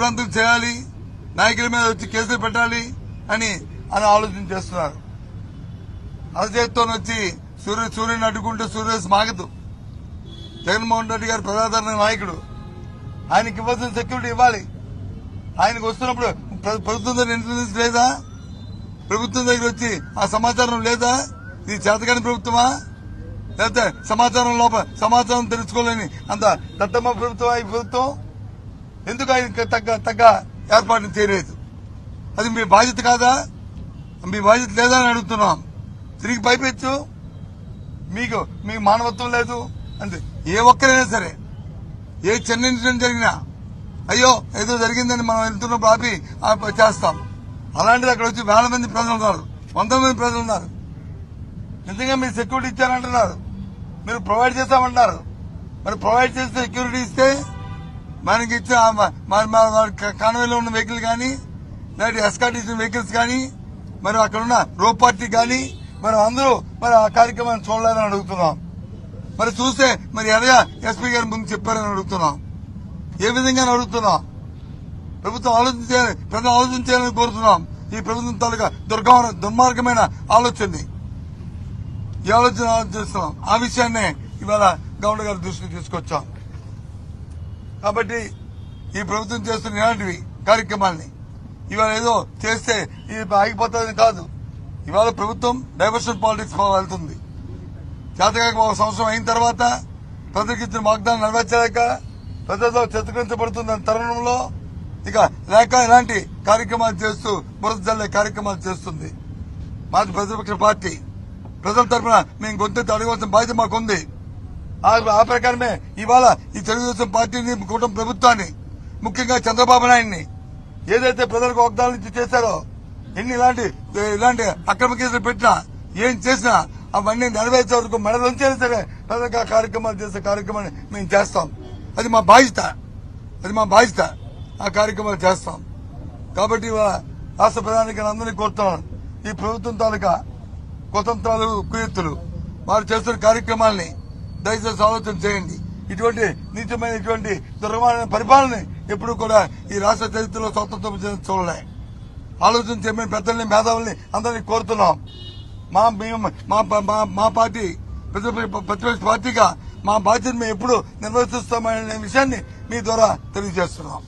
ప్రాంతం చేయాలి, నాయకుల మీద వచ్చి కేసులు పెట్టాలి అని ఆలోచన చేస్తున్నారు. అరచేతితో వచ్చి సూర్యుని అడ్డుకుంటే సూర్యస్ మాగదు. జగన్మోహన్ రెడ్డి గారు ప్రజాదరణ నాయకుడు, ఆయనకి ఇవ్వాల్సిన సెక్యూరిటీ ఇవ్వాలి. ఆయనకు వస్తున్నప్పుడు ప్రభుత్వం దగ్గర ఇన్ఫ్లుయెన్స్ లేదా? ప్రభుత్వం దగ్గర వచ్చి ఆ సమాచారం లేదా? ఇది చేతకాని ప్రభుత్వమా? లేకపోతే సమాచారం తెలుసుకోలేని అంత దత్తమ్మ ప్రభుత్వం ఈ ప్రభుత్వం? ఎందుకు ఆయన తగ్గ ఏర్పాట్లు చేయలేదు? అది మీ బాధ్యత కాదా? మీ బాధ్యత లేదా అని అడుగుతున్నాం. తిరిగి పైపెచ్చు మీకు మానవత్వం లేదు అంటే ఏ ఒక్కరైనా సరే, ఏ చిన్న ఇన్సిడెంట్ జరిగినా అయ్యో ఏదో జరిగిందని మనం వెళ్తున్నప్పుడు ఆపి చేస్తాం. అలాంటిది అక్కడ వచ్చి వేల మంది ప్రజలు ఉన్నారు, 100 మంది ప్రజలు ఉన్నారు. నిజంగా మీరు సెక్యూరిటీ ఇచ్చారంటున్నారు, మీరు ప్రొవైడ్ చేస్తామంటున్నారు. మరి ప్రొవైడ్ చేస్తే సెక్యూరిటీ ఇస్తే మనకి ఇచ్చే కాన్వేలో ఉన్న వెహికల్ కానీ, లేకపోతే ఎస్కాట్ ఇచ్చిన వెహికల్స్ కానీ, మరి అక్కడ ఉన్న రో పార్టీ కానీ మరి అందరూ మరి ఆ కార్యక్రమాన్ని చూడలేదని అడుగుతున్నాం. మరి చూస్తే మరి ఎలాగా ఎస్పీ గారి ముందు చెప్పారని అడుగుతున్నాం. ఏ విధంగా అడుగుతున్నాం? ప్రభుత్వం ఆలోచించాలి, ప్రజలు ఆలోచించాలని కోరుతున్నాం. ఈ ప్రభుత్వం తాలూకా దుర్మార్గమైన ఆలోచనని ఈ ఆలోచిస్తున్నాం. ఆ విషయాన్నే ఇవాళ గవర్నర్ గారి దృష్టికి తీసుకొచ్చాం. కాబట్టి ఈ ప్రభుత్వం చేస్తున్న ఇలాంటివి కార్యక్రమాల్ని ఇవాళ ఏదో చేస్తే ఇది ఆగిపోతుందని కాదు. ఇవాళ ప్రభుత్వం డైవర్షన్ పాలిటిక్స్ వెళ్తుంది. చేతకాక 1 సంవత్సరం అయిన తర్వాత ప్రజలకు ఇచ్చిన వాగ్దానం నెరవేర్చలేక ప్రజలతో చిత్రీకరించబడుతున్న తరుణంలో ఇక లేక ఇలాంటి కార్యక్రమాలు చేస్తూ బురద జల్లే కార్యక్రమాలు చేస్తుంది. మాది ప్రతిపక్ష పార్టీ, ప్రజల తరఫున మేము గొంతెత్తి అడగవలసిన బాధ్యత మాకుంది. ఆ ప్రకారమే ఇవాళ ఈ తెలుగుదేశం పార్టీని, కూటమి ప్రభుత్వాన్ని, ముఖ్యంగా చంద్రబాబు నాయుడిని ఏదైతే ప్రజలకు వాగ్దానాలు ఇచ్చి చేశారో, ఇలాంటి అక్రమ కేసులు పెట్టినా ఏం చేసినా అవన్నీ నెరవేర్చే వరకు మెడలుంచైనా సరే ప్రజలకు ఆ కార్యక్రమాలు చేసే కార్యక్రమాన్ని మేము చేస్తాం. అది మా బాధ్యత. ఆ కార్యక్రమాలు చేస్తాం. కాబట్టి రాష్ట్ర ప్రధానికి అందరినీ కోరుతున్నాను, ఈ ప్రభుత్వం తాలూకా కుతంత్రాలు, కుయుక్తులు వారు చేస్తున్న కార్యక్రమాల్ని దయచేసి ఆలోచన చేయండి. ఇటువంటి నీచమైన ఇటువంటి దుర్గమైన పరిపాలన ఎప్పుడు కూడా ఈ రాష్ట్ర చరిత్రలో స్వాతంత్రం చూడలే. ఆలోచన చేయమని పెద్దల్ని, మేధావుల్ని అందరినీ కోరుతున్నాం. మా పార్టీ ప్రతిపక్ష పార్టీగా మా బాధ్యత మేము ఎప్పుడు నిర్వర్తిస్తామనే విషయాన్ని మీ ద్వారా తెలియజేస్తున్నాం.